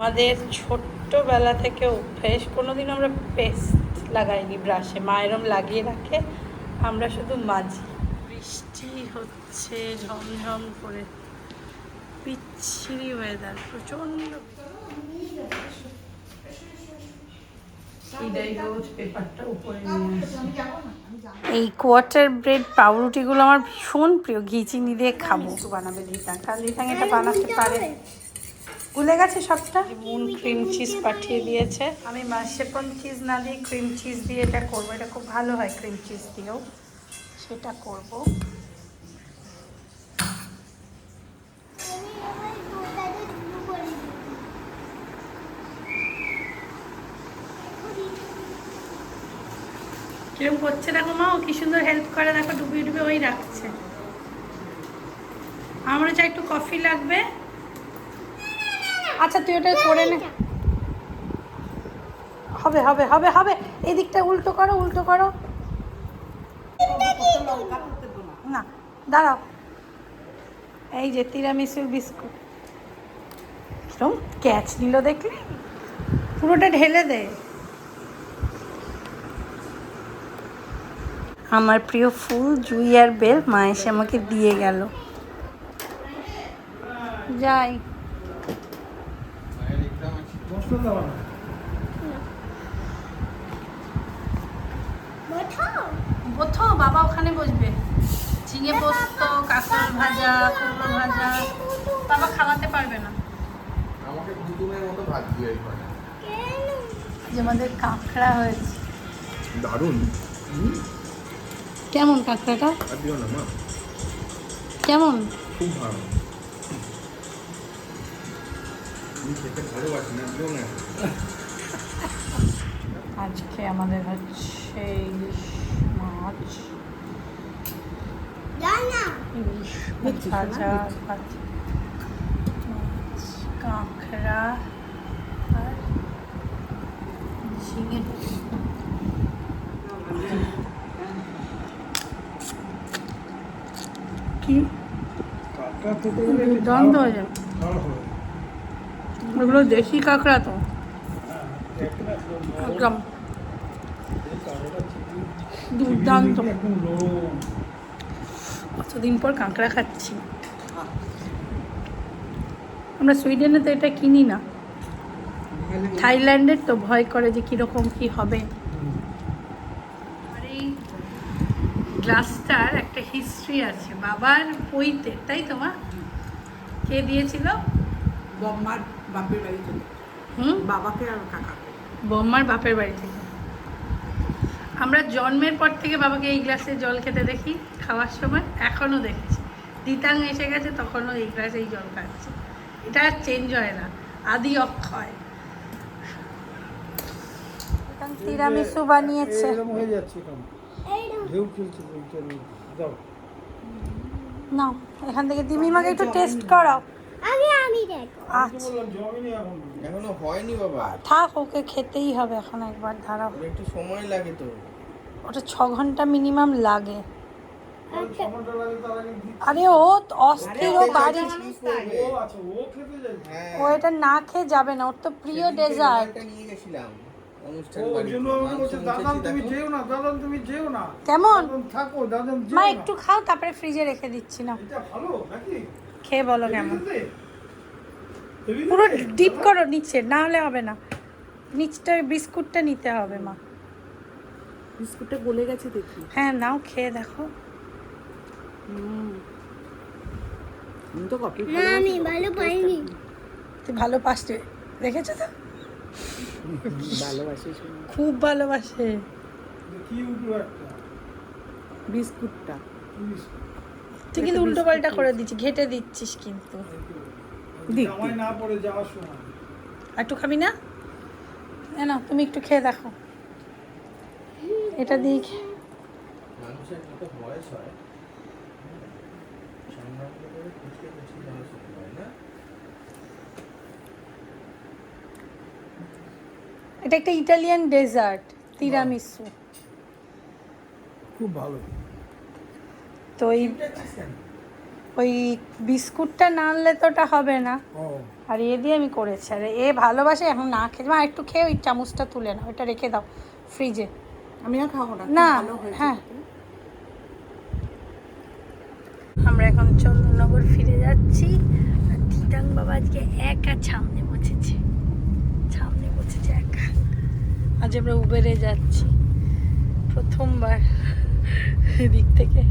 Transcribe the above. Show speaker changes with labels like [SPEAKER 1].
[SPEAKER 1] আমাদের ছোট্টবেলা থেকে অভ্যেস, কোনোদিন আমরা পেস্ট লাগাইনি ব্রাশে, মা এরম লাগিয়ে রাখে, আমরা শুধু মাজি। বৃষ্টি হচ্ছে ঝমঝম করে, বিচ্ছিরি ওয়েদার, প্রচণ্ড। এই কোয়ার্টার ব্রেড পাউরুটিগুলো আমার ভীষণ প্রিয়, ঘি চিনি দিয়ে খাবো। বানাবে দিতাম, কারণ দিতাম এটা বানাতে পারে। ভুলে গেছে সবটা। মুন ক্রিম চিজ পাঠিয়ে দিয়েছে। আমি মাশরুম চিজ না দিয়ে ক্রিম চিজ দিয়ে এটা করবো, এটা খুব ভালো হয় ক্রিম চিজ দিয়েও, সেটা করব। কিরম করছে দেখো মা, ও কি সুন্দর হেল্প করে, দেখো ডুবিয়ে ডুবিয়ে ওই রাখছে। আমার যা একটু কফি লাগবে। আচ্ছা তুই ওটা করে নে। হবে হবে হবে হবে, এই দিকটা উল্টো করো, উল্টো করো। না দাঁড়াও, এই যে তিরামিসুর বিস্কুট। কিরম ক্যাচ নিল দেখলে, পুরোটা ঢেলে দে। আমার প্রিয় ফুল জুই আর বেল মা এসে আমাকে দিয়ে গেল। যাই। বসো, বাবা ওখানে বসবে। ঝিঙে পোস্ত, কাঁকরোল ভাজা, কুমড়ো ভাজা, বাবা খাওয়াতে পারবে না।
[SPEAKER 2] আমাকে গুতুমের মতো ভাত দিয়ে পারে।
[SPEAKER 1] যে আমাদের কাঁকড়া হয়েছে
[SPEAKER 2] দারুণ।
[SPEAKER 1] কেমন কাঁকড়াটা?
[SPEAKER 2] আর দিও না মা,
[SPEAKER 1] কেমন?
[SPEAKER 2] খুব ভালো। আমি খেতে ভালোবাসি না, দিও না।
[SPEAKER 1] আজকে আমাদের হচ্ছে ইলিশ মাছ, ইলিশ ভাজা, মাছ, কাঁকড়া আর ঝিঙে। কি দুর্দান্ত হয়ে যাবে ওগুলো, দেশি কাঁকড়া তো একদম দুর্দান্ত। কতদিন পর কাঁকড়া খাচ্ছি। আমরা সুইডেনে তো এটা কিনি না, থাইল্যান্ডের তো ভয় করে যে কীরকম কী হবে। আর এই গ্লাসটার একটা হিস্ট্রি আছে, বাবার বইতে, তাই তো মা? কে দিয়েছিল?
[SPEAKER 3] বম্মার বাপের বাড়ি থেকে। বাবাকে আর কাকাকে।
[SPEAKER 1] বম্মার বাপের বাড়ি থেকে। আমরা জন্মের পর থেকে বাবাকে এই গ্লাসে জল খেতে দেখি, খাওয়ার সময় এখনও দেখেছি। দিতাং এসে গেছে তখনও এই গ্লাসেই জল খাচ্ছে, এটা আর চেঞ্জ হয় না, আদি অক্ষয়। তিরামিসু বানিয়েছে। নাও এখান থেকে দিমিমাকে একটু টেস্ট করাও।
[SPEAKER 4] আমি দেখো।
[SPEAKER 1] আচ্ছা
[SPEAKER 2] এখনো হয়নি বাবা।
[SPEAKER 1] থাক, ওকে খেতেই হবে এখন একবার, দাঁড়াও।
[SPEAKER 2] একটু সময় লাগে তো।
[SPEAKER 1] ওটা 6 ঘন্টা মিনিমাম লাগে। আরে ও অস্থির, ও বাড়ি, ও এটা না খেয়ে যাবে না, ওর তো প্রিয় ডেজার্ট।
[SPEAKER 2] নিয়ে গেছিলাম
[SPEAKER 1] কেমন মা, একটু খাও তারপরে ফ্রিজে রেখে দিচ্ছি না, খেয়ে বলো কেমন। পুরো ডিপ করো নিচে, না হলে হবে না, নিচটা বিস্কুটটা নিতে হবে মা।
[SPEAKER 3] বিস্কুটটা গলে গেছে দেখি।
[SPEAKER 1] হ্যাঁ নাও, খেয়ে দেখো।
[SPEAKER 3] আমি তো কপি
[SPEAKER 4] না আমি ভালো পাইনি।
[SPEAKER 1] তুই ভালো পাসতে দেখেছো তো,
[SPEAKER 3] ভালোবাসি
[SPEAKER 1] খুব ভালোবাসে
[SPEAKER 3] বিস্কুটটা।
[SPEAKER 1] তুই কিন্তু উল্টো পাল্টা করে দিচ্ছিস, ঘেটে দিচ্ছিস কিন্তু। একটু খাবি না? না তুমি একটু খেয়ে দেখো, এটা দিয়ে
[SPEAKER 2] মানুষের কত বয়স হয়, সম্মান করে খুঁজতে খুঁজতে মানুষ হয় না।
[SPEAKER 1] এটা একটা ইটালিয়ান ডেজার্ট, তিরামিসু।
[SPEAKER 5] খুব ভালো।
[SPEAKER 1] তো ওই বিস্কুটটা না আনলে তো ওটা হবে না। আর এ দিয়ে আমি করেছি। আর এ ভালোবাসে এখন না খেয়ে, মা একটু খেয়ে ওই চামচটা তুলে নাও, ওটা রেখে দাও ফ্রিজে।
[SPEAKER 3] আমি আর খাবো না,
[SPEAKER 1] না,
[SPEAKER 3] ভালো হয়েছে।
[SPEAKER 1] হ্যাঁ। আমরা এখন চন্দননগর ফিরে যাচ্ছি। আর টিটাং বাবা আজকে একা সামনে বসেছে, একা। আজ আমরা উবেরে যাচ্ছি, প্রথমবার এদিক থেকে।